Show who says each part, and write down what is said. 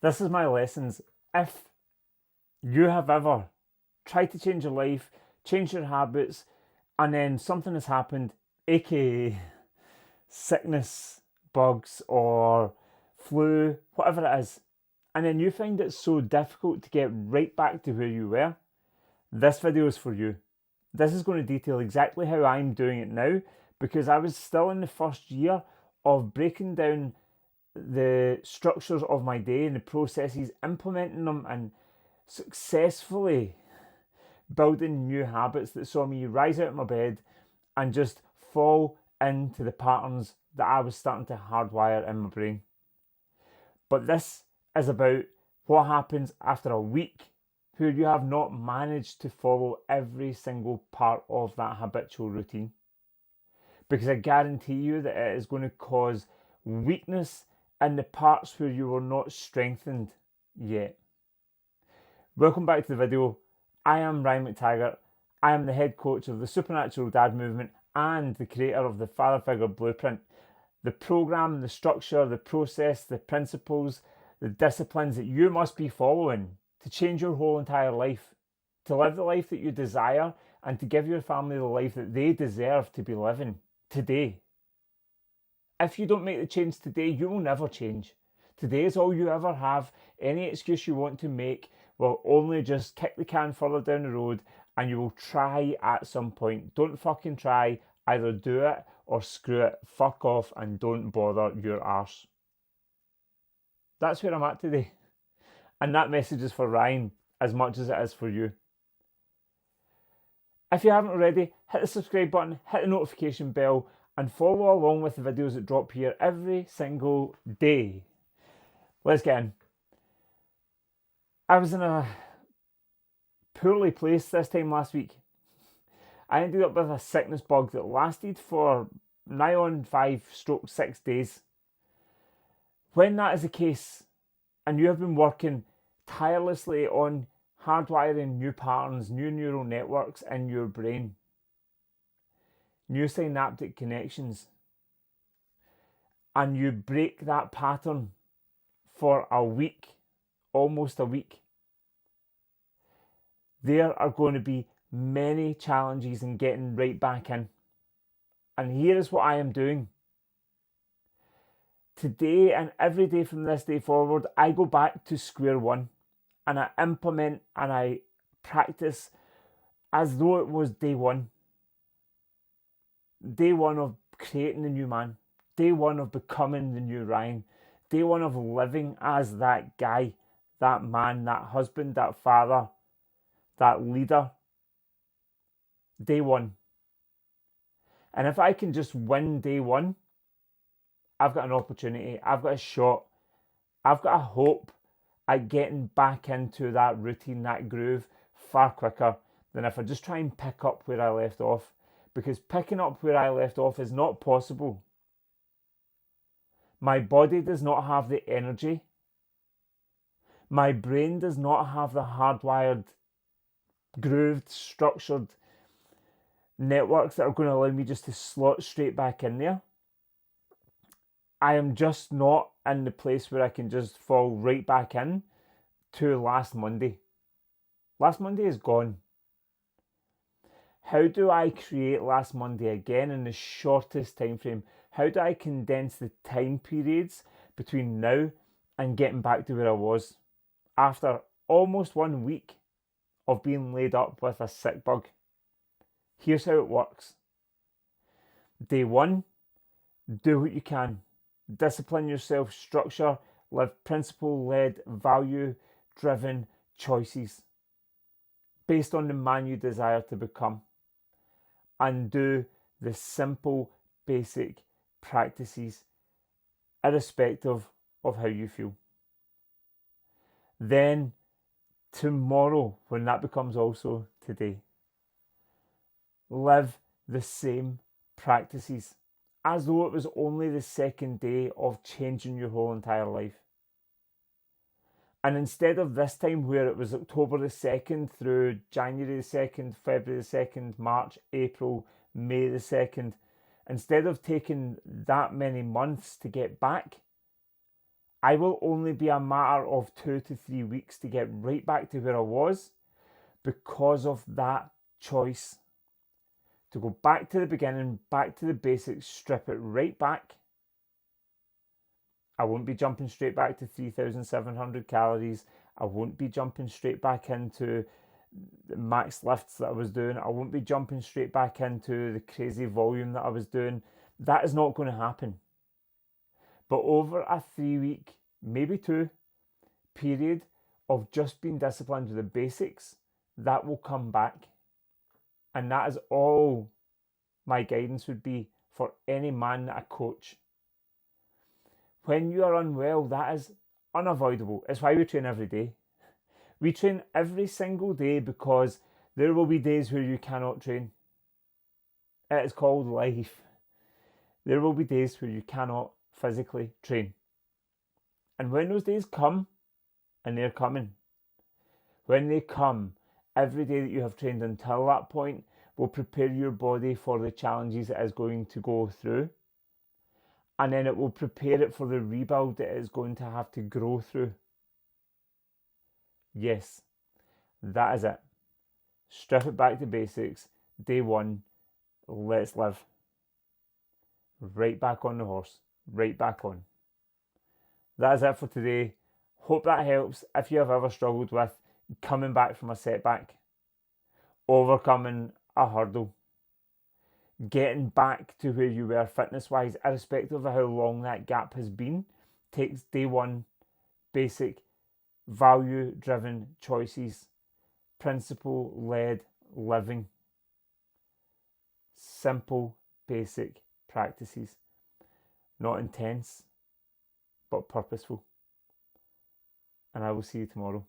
Speaker 1: This is my lessons. If you have ever tried to change your life, change your habits, and then something has happened, aka sickness, bugs, or flu, whatever it is, and then you find it so difficult to get right back to where you were, this video is for you. This is going to detail exactly how I'm doing it now, because I was still in the first year of breaking down the structures of my day and the processes, implementing them, and successfully building new habits that saw me rise out of my bed and just fall into the patterns that I was starting to hardwire in my brain. But this is about what happens after a week where you have not managed to follow every single part of that habitual routine. Because I guarantee you that it is going to cause weakness in the parts where you were not strengthened yet. Welcome back to the video. I am Ryan McTaggart. I am the head coach of the Supernatural Dad Movement and the creator of the Father Figure Blueprint. The program, the structure, the process, the principles, the disciplines that you must be following to change your whole entire life, to live the life that you desire, and to give your family the life that they deserve to be living today. If you don't make the change today, you will never change. Today is all you ever have. Any excuse you want to make will only just kick the can further down the road, and you will try at some point. Don't fucking try. Either do it or screw it. Fuck off and don't bother your arse. That's where I'm at today. And that message is for Ryan as much as it is for you. If you haven't already, hit the subscribe button, hit the notification bell, and follow along with the videos that drop here every single day. Let's get in. I was in a poorly placed this time last week. I ended up with a sickness bug that lasted for nigh on 5-6 days. When that is the case, and you have been working tirelessly on hardwiring new patterns, new neural networks in your brain, new synaptic connections, and you break that pattern for a week, almost a week, there are going to be many challenges in getting right back in. And here is what I am doing. Today and every day from this day forward, I go back to square one and I implement and I practice as though it was day one. Day one of creating the new man. Day one of becoming the new Ryan. Day one of living as that guy, that man, that husband, that father, that leader. Day one. And if I can just win day one, I've got an opportunity, I've got a shot, I've got a hope at getting back into that routine, that groove, far quicker than if I just try and pick up where I left off. Because picking up where I left off is not possible. My body does not have the energy. My brain does not have the hardwired, grooved, structured networks that are going to allow me just to slot straight back in there. I am just not in the place where I can just fall right back in to last Monday. Last Monday is gone. How do I create last Monday again in the shortest time frame? How do I condense the time periods between now and getting back to where I was after almost 1 week of being laid up with a sick bug? Here's how it works. Day one, do what you can. Discipline yourself, structure, live principle-led, value-driven choices based on the man you desire to become. And do the simple, basic practices irrespective of how you feel. Then tomorrow, when that becomes also today, live the same practices as though it was only the second day of changing your whole entire life. And instead of this time where it was October the 2nd through January the 2nd, February the 2nd, March, April, May the 2nd, instead of taking that many months to get back, I will only be a matter of 2 to 3 weeks to get right back to where I was because of that choice to go back to the beginning, back to the basics, strip it right back. I won't be jumping straight back to 3,700 calories. I won't be jumping straight back into the max lifts that I was doing. I won't be jumping straight back into the crazy volume that I was doing. That is not going to happen. But over a 3-week, maybe 2 period of just being disciplined with the basics, that will come back. And that is all my guidance would be for any man that I coach. When you are unwell, that is unavoidable. It's why we train every day. We train every single day because there will be days where you cannot train. It is called life. There will be days where you cannot physically train. And when those days come, and they're coming, when they come, every day that you have trained until that point will prepare your body for the challenges it is going to go through. And then it will prepare it for the rebuild that it is going to have to grow through. Yes, that is it. Strip it back to basics. Day one, let's live. Right back on the horse. Right back on. That is it for today. Hope that helps. If you have ever struggled with coming back from a setback, overcoming a hurdle, getting back to where you were fitness-wise, irrespective of how long that gap has been, takes day one, basic, value-driven choices, principle-led living, simple, basic practices, not intense, but purposeful. And I will see you tomorrow.